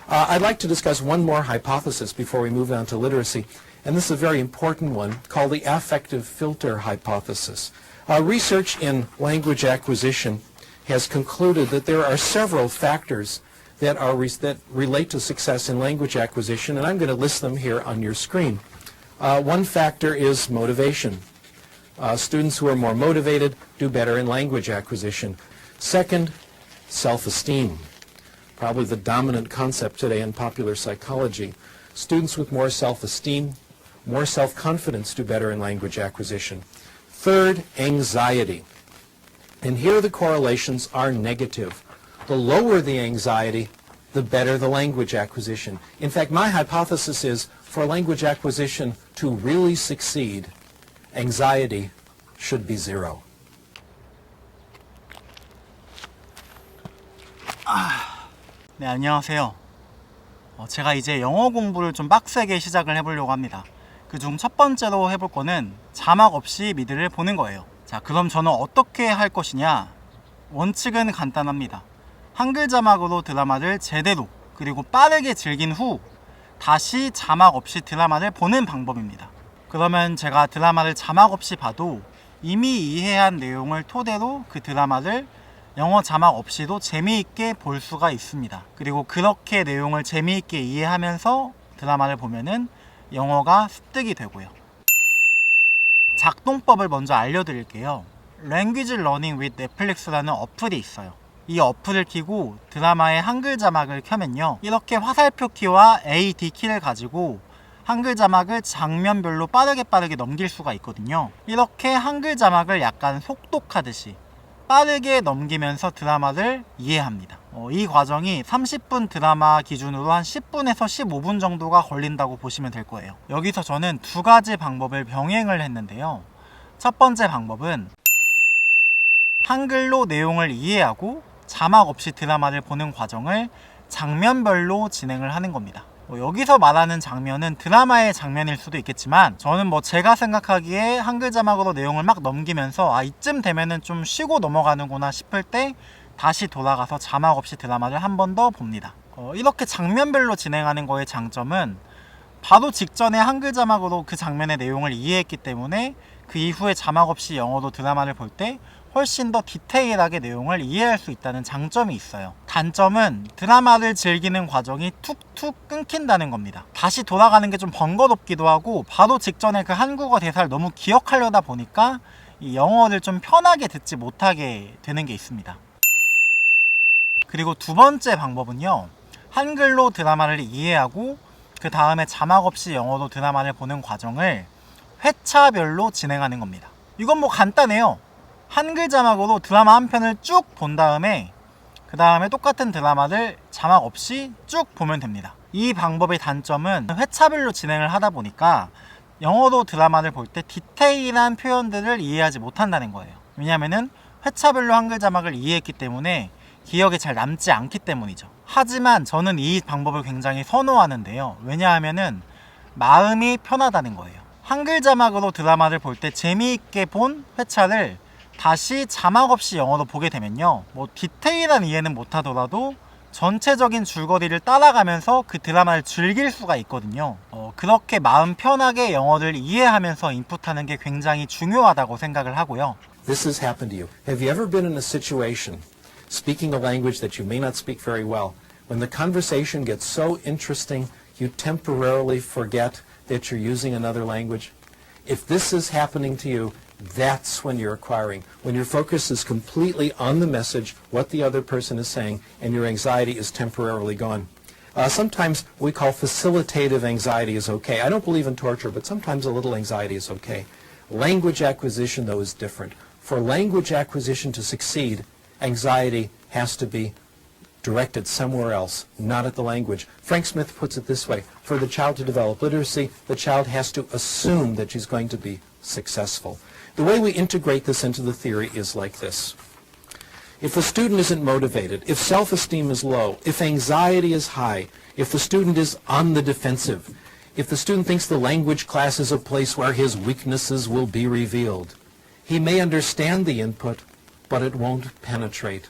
I'd like to discuss one more hypothesis before we move on to literacy, and this is a very important one called the affective filter hypothesis. Research in language acquisition has concluded that there are several factors that relate to success in language acquisition, and I'm going to list them here on your screen. One factor is motivation. Students who are more motivated do better in language acquisition. Second, self-esteem. Probably the dominant concept today in popular psychology. Students with more self-esteem, more self-confidence do better in language acquisition. Third, anxiety. And here the correlations are negative. The lower the anxiety, the better the language acquisition. In fact, my hypothesis is for language acquisition to really succeed, anxiety should be zero. 네, 안녕하세요. 제가 이제 영어 공부를 좀 빡세게 시작을 해보려고 합니다. 그중 첫 번째로 해볼 거는 자막 없이 미드를 보는 거예요. 자, 그럼 저는 어떻게 할 것이냐? 원칙은 간단합니다. 한글 자막으로 드라마를 제대로 그리고 빠르게 즐긴 후 다시 자막 없이 드라마를 보는 방법입니다. 그러면 제가 드라마를 자막 없이 봐도 이미 이해한 내용을 토대로 그 드라마를 영어 자막 없이도 재미있게 볼 수가 있습니다. 그리고 그렇게 내용을 재미있게 이해하면서 드라마를 보면은 영어가 습득이 되고요. 작동법을 먼저 알려드릴게요. Language Learning with Netflix라는 어플이 있어요. 이 어플을 켜고 드라마의 한글 자막을 켜면요, 이렇게 화살표 키와 A, D 키를 가지고 한글 자막을 장면별로 빠르게 넘길 수가 있거든요. 이렇게 한글 자막을 약간 속독하듯이 빠르게 넘기면서 드라마를 이해합니다. 이 과정이 30분 드라마 기준으로 한 10분에서 15분 정도가 걸린다고 보시면 될 거예요. 여기서 저는 두 가지 방법을 병행을 했는데요. 첫 번째 방법은 한글로 내용을 이해하고 자막 없이 드라마를 보는 과정을 장면별로 진행을 하는 겁니다. 여기서 말하는 장면은 드라마의 장면일 수도 있겠지만, 저는 제가 생각하기에 한글 자막으로 내용을 막 넘기면서 이쯤 되면은 좀 쉬고 넘어가는구나 싶을 때 다시 돌아가서 자막 없이 드라마를 한 번 더 봅니다. 이렇게 장면별로 진행하는 거의 장점은 바로 직전에 한글 자막으로 그 장면의 내용을 이해했기 때문에 그 이후에 자막 없이 영어로 드라마를 볼 때 훨씬 더 디테일하게 내용을 이해할 수 있다는 장점이 있어요. 단점은 드라마를 즐기는 과정이 툭툭 끊긴다는 겁니다. 다시 돌아가는 게 좀 번거롭기도 하고, 바로 직전에 그 한국어 대사를 너무 기억하려다 보니까 이 영어를 좀 편하게 듣지 못하게 되는 게 있습니다. 그리고 두 번째 방법은요, 한글로 드라마를 이해하고 그 다음에 자막 없이 영어로 드라마를 보는 과정을 회차별로 진행하는 겁니다. 이건 간단해요. 한글 자막으로 드라마 한 편을 쭉 본 다음에 그 다음에 똑같은 드라마를 자막 없이 쭉 보면 됩니다. 이 방법의 단점은 회차별로 진행을 하다 보니까 영어로 드라마를 볼 때 디테일한 표현들을 이해하지 못한다는 거예요. 왜냐하면 회차별로 한글 자막을 이해했기 때문에 기억에 잘 남지 않기 때문이죠. 하지만 저는 이 방법을 굉장히 선호하는데요. 왜냐하면 마음이 편하다는 거예요. 한글 자막으로 드라마를 볼 때 재미있게 본 회차를 다시 자막 없이 영어로 보게 되면요, 디테일한 이해는 못하더라도 전체적인 줄거리를 따라가면서 그 드라마를 즐길 수가 있거든요. 그렇게 마음 편하게 영어를 이해하면서 인풋하는 게 굉장히 중요하다고 생각을 하고요. This has happened to you. Have you ever been in a situation, speaking a language that you may not speak very well, when the conversation gets so interesting, you temporarily forget that you're using another language? If this is happening to you, that's when you're acquiring. When your focus is completely on the message, what the other person is saying, and your anxiety is temporarily gone. Sometimes we call facilitative anxiety is okay. I don't believe in torture, but sometimes a little anxiety is okay. Language acquisition, though, is different. For language acquisition to succeed, anxiety has to be directed somewhere else, not at the language. Frank Smith puts it this way: for the child to develop literacy, the child has to assume that she's going to be successful. The way we integrate this into the theory is like this. If the student isn't motivated, if self-esteem is low, if anxiety is high, if the student is on the defensive, if the student thinks the language class is a place where his weaknesses will be revealed, he may understand the input, but it won't penetrate.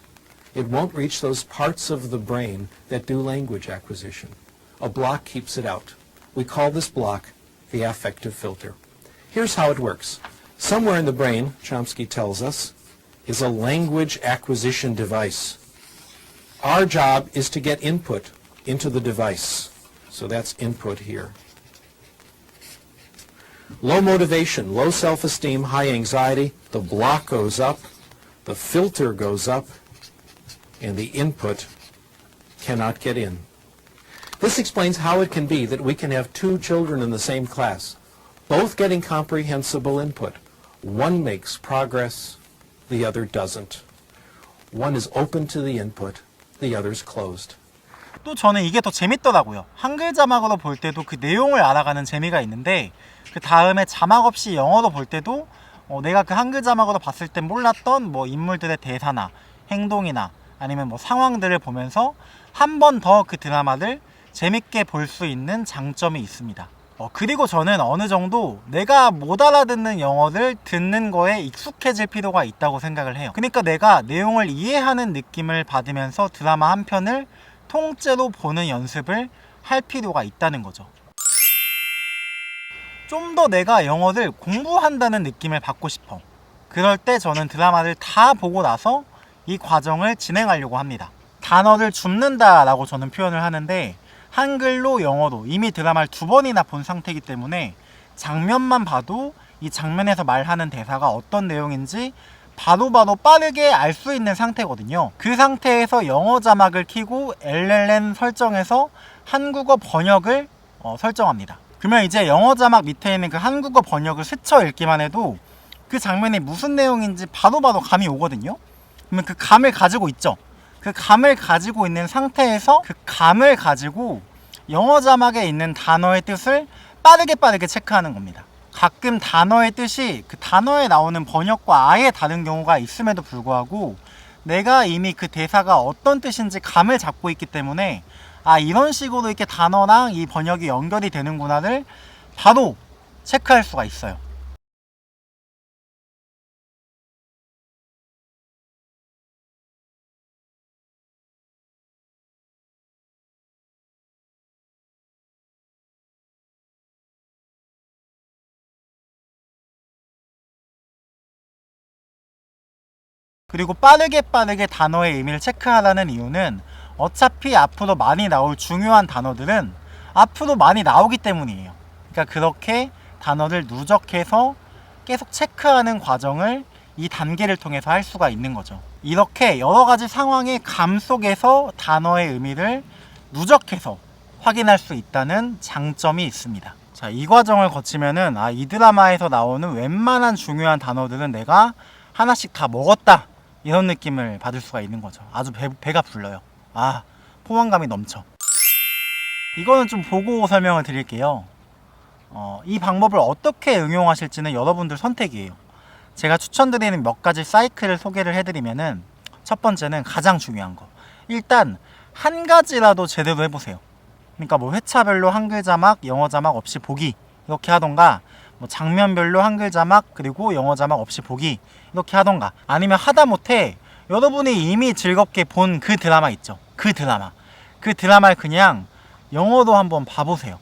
It won't reach those parts of the brain that do language acquisition. A block keeps it out. We call this block the affective filter. Here's how it works. Somewhere in the brain, Chomsky tells us, is a language acquisition device. Our job is to get input into the device. So that's input here. Low motivation, low self-esteem, high anxiety, the block goes up, the filter goes up, and the input cannot get in. This explains how it can be that we can have two children in the same class, both getting comprehensible input. One makes progress, the other doesn't. One is open to the input, the other's closed. 또 저는 이게 더 재밌더라고요. 한글 자막으로 볼 때도 그 내용을 알아가는 재미가 있는데, 그 다음에 자막 없이 영어로 볼 때도 내가 그 한글 자막으로 봤을 땐 몰랐던 뭐 인물들의 대사나 행동이나 아니면 뭐 상황들을 보면서 한 번 더 그 드라마를 재밌게 볼 수 있는 장점이 있습니다. 그리고 저는 어느 정도 내가 못 알아듣는 영어를 듣는 거에 익숙해질 필요가 있다고 생각을 해요. 그러니까 내가 내용을 이해하는 느낌을 받으면서 드라마 한 편을 통째로 보는 연습을 할 필요가 있다는 거죠. 좀 더 내가 영어를 공부한다는 느낌을 받고 싶어. 그럴 때 저는 드라마를 다 보고 나서 이 과정을 진행하려고 합니다. 단어를 줍는다 라고 저는 표현을 하는데, 한글로 영어로 이미 드라마를 2번이나 본 상태이기 때문에 장면만 봐도 이 장면에서 말하는 대사가 어떤 내용인지 바로바로 빠르게 알 수 있는 상태거든요. 그 상태에서 영어 자막을 켜고 LLM 설정해서 한국어 번역을 설정합니다. 그러면 이제 영어 자막 밑에 있는 그 한국어 번역을 스쳐 읽기만 해도 그 장면이 무슨 내용인지 바로바로 감이 오거든요. 그러면 그 감을 가지고 있죠. 그 감을 가지고 있는 상태에서 그 감을 가지고 영어 자막에 있는 단어의 뜻을 빠르게 체크하는 겁니다. 가끔 단어의 뜻이 그 단어에 나오는 번역과 아예 다른 경우가 있음에도 불구하고 내가 이미 그 대사가 어떤 뜻인지 감을 잡고 있기 때문에 이런 식으로 이렇게 단어랑 이 번역이 연결이 되는구나를 바로 체크할 수가 있어요. 그리고 빠르게 단어의 의미를 체크하라는 이유는 어차피 앞으로 많이 나올 중요한 단어들은 앞으로 많이 나오기 때문이에요. 그러니까 그렇게 단어를 누적해서 계속 체크하는 과정을 이 단계를 통해서 할 수가 있는 거죠. 이렇게 여러 가지 상황의 감 속에서 단어의 의미를 누적해서 확인할 수 있다는 장점이 있습니다. 자, 이 과정을 거치면은 이 드라마에서 나오는 웬만한 중요한 단어들은 내가 하나씩 다 먹었다, 이런 느낌을 받을 수가 있는 거죠. 아주 배가 불러요. 포만감이 넘쳐. 이거는 좀 보고 설명을 드릴게요. 이 방법을 어떻게 응용하실지는 여러분들 선택이에요. 제가 추천드리는 몇 가지 사이클을 소개를 해드리면은, 첫 번째는 가장 중요한 거. 일단 한 가지라도 제대로 해보세요. 그러니까 뭐 회차별로 한글 자막, 영어 자막 없이 보기, 이렇게 하던가, 뭐 장면별로 한글 자막 그리고 영어 자막 없이 보기, 이렇게 하던가, 아니면 하다못해 여러분이 이미 즐겁게 본 그 드라마 있죠. 그 드라마를 그냥 영어로 한번 봐보세요.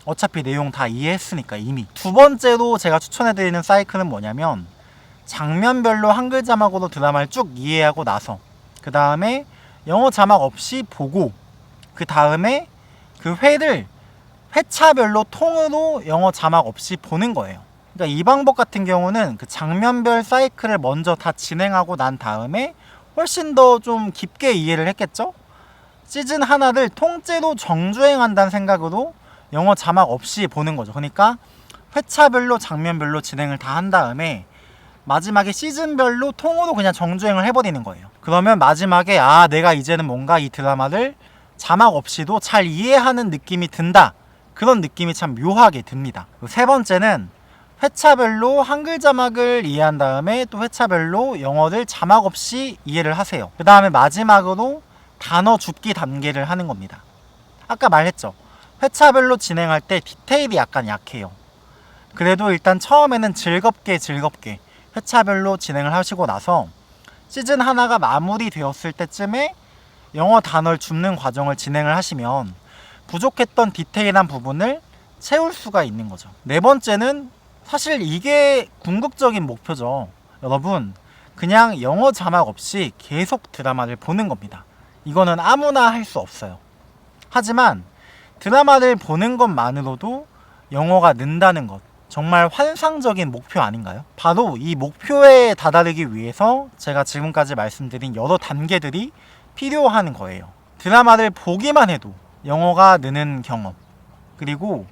어차피 내용 다 이해했으니까 이미. 두 번째로 제가 추천해드리는 사이클은 뭐냐면, 장면별로 한글 자막으로 드라마를 쭉 이해하고 나서 그 다음에 영어 자막 없이 보고, 그 다음에 그 회를 회차별로 통으로 영어 자막 없이 보는 거예요. 그러니까 이 방법 같은 경우는 그 장면별 사이클을 먼저 다 진행하고 난 다음에 훨씬 더 좀 깊게 이해를 했겠죠? 시즌 하나를 통째로 정주행한다는 생각으로 영어 자막 없이 보는 거죠. 그러니까 회차별로 장면별로 진행을 다 한 다음에 마지막에 시즌별로 통으로 그냥 정주행을 해버리는 거예요. 그러면 마지막에 내가 이제는 뭔가 이 드라마를 자막 없이도 잘 이해하는 느낌이 든다, 그런 느낌이 참 묘하게 듭니다. 세 번째는 회차별로 한글 자막을 이해한 다음에 또 회차별로 영어를 자막 없이 이해를 하세요. 그 다음에 마지막으로 단어 줍기 단계를 하는 겁니다. 아까 말했죠. 회차별로 진행할 때 디테일이 약간 약해요. 그래도 일단 처음에는 즐겁게 회차별로 진행을 하시고 나서 시즌 하나가 마무리되었을 때쯤에 영어 단어를 줍는 과정을 진행을 하시면 부족했던 디테일한 부분을 채울 수가 있는 거죠. 네 번째는 사실 이게 궁극적인 목표죠. 여러분, 그냥 영어 자막 없이 계속 드라마를 보는 겁니다. 이거는 아무나 할 수 없어요. 하지만 드라마를 보는 것만으로도 영어가 는다는 것, 정말 환상적인 목표 아닌가요? 바로 이 목표에 다다르기 위해서 제가 지금까지 말씀드린 여러 단계들이 필요한 거예요. 드라마를 보기만 해도 영어가 느는 경험, 그리고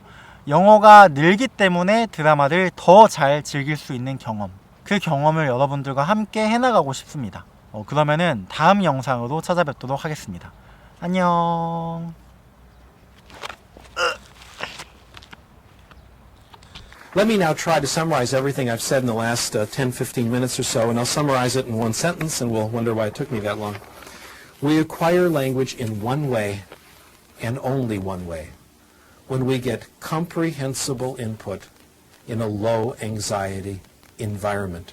영어가 늘기 때문에 드라마를 더 잘 즐길 수 있는 경험, 그 경험을 여러분들과 함께 해나가고 싶습니다. 그러면은 다음 영상으로 찾아뵙도록 하겠습니다. 안녕. Let me now try to summarize everything I've said in the last 10-15 minutes or so, and I'll summarize it in one sentence, and we'll wonder why it took me that long. We acquire language in one way, and only one way, when we get comprehensible input in a low-anxiety environment.